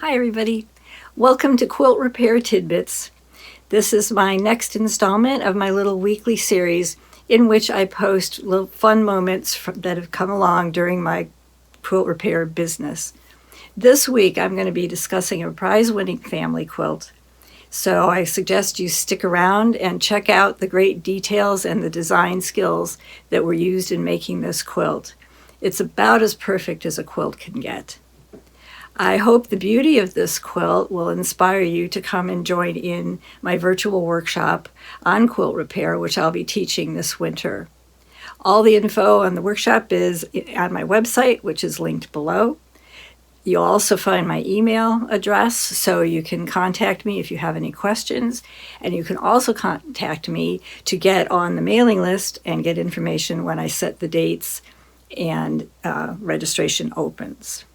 Hi everybody, welcome to Quilt Repair Tidbits. This is my next installment of my little weekly series in which I post little fun moments that have come along during my quilt repair business. This week I'm going to be discussing a prize-winning family quilt. So I suggest you stick around and check out the great details and the design skills that were used in making this quilt. It's about as perfect as a quilt can get. I hope the beauty of this quilt will inspire you to come and join in my virtual workshop on quilt repair, which I'll be teaching this winter. All the info on the workshop is on my website, which is linked below. You'll also find my email address, so you can contact me if you have any questions. And you can also contact me to get on the mailing list and get information when I set the dates and registration opens.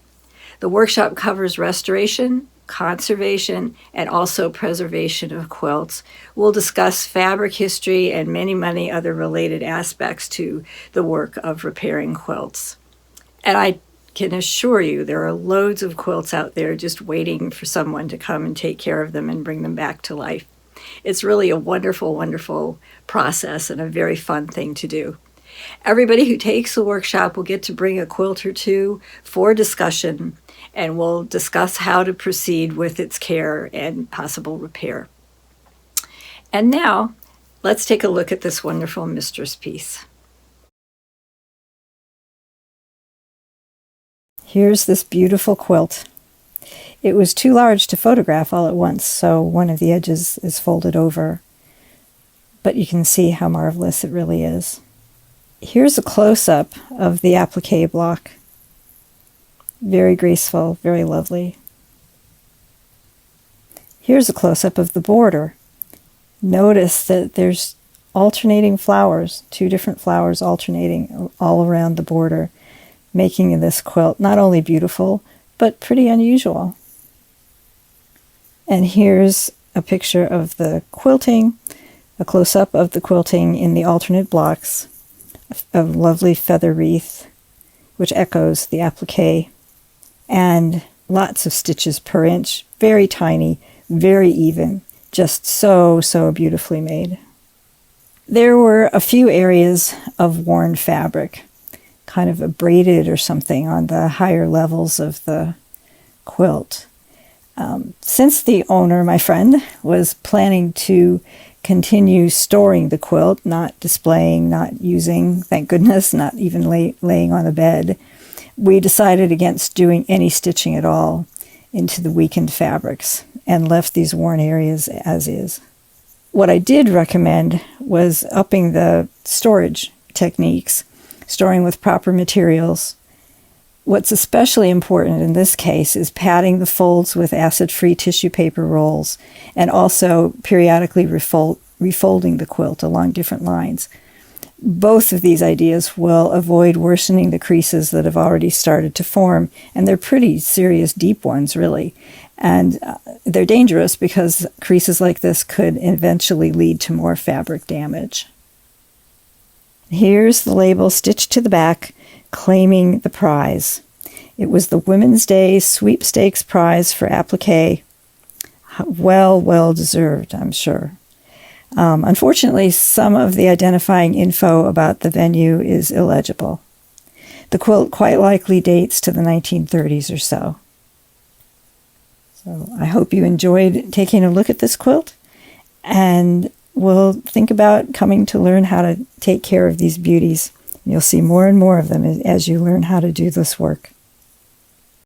The workshop covers restoration, conservation, and also preservation of quilts. We'll discuss fabric history and many other related aspects to the work of repairing quilts. And I can assure you there are loads of quilts out there just waiting for someone to come and take care of them and bring them back to life. It's really a wonderful process and a very fun thing to do. Everybody who takes the workshop will get to bring a quilt or two for discussion, and we'll discuss how to proceed with its care and possible repair. And now, let's take a look at this wonderful mistress piece. Here's this beautiful quilt. It was too large to photograph all at once, so one of the edges is folded over. But you can see how marvelous it really is. Here's a close-up of the applique block. Very graceful, very lovely. Here's a close-up of the border. Notice that there's alternating flowers, two different flowers alternating all around the border, making this quilt not only beautiful, but pretty unusual. And here's a picture of the quilting, a close-up of the quilting in the alternate blocks. A lovely feather wreath, which echoes the applique, and lots of stitches per inch, very tiny, very even, just so beautifully made. There were a few areas of worn fabric, kind of abraded or something on the higher levels of the quilt. Since the owner, my friend, was planning to continue storing the quilt, not displaying, not using, thank goodness, not even laying on the bed, we decided against doing any stitching at all into the weakened fabrics and left these worn areas as is. What I did recommend was upping the storage techniques, storing with proper materials. What's especially important in this case is padding the folds with acid-free tissue paper rolls and also periodically refolding the quilt along different lines. Both of these ideas will avoid worsening the creases that have already started to form, and they're pretty serious, deep ones, really. And they're dangerous because creases like this could eventually lead to more fabric damage. Here's the label stitched to the back, claiming the prize. It was the Women's Day Sweepstakes Prize for applique. Well deserved, I'm sure. Unfortunately, some of the identifying info about the venue is illegible. The quilt quite likely dates to the 1930s or so. So I hope you enjoyed taking a look at this quilt, and will think about coming to learn how to take care of these beauties. You'll see more and more of them as you learn how to do this work.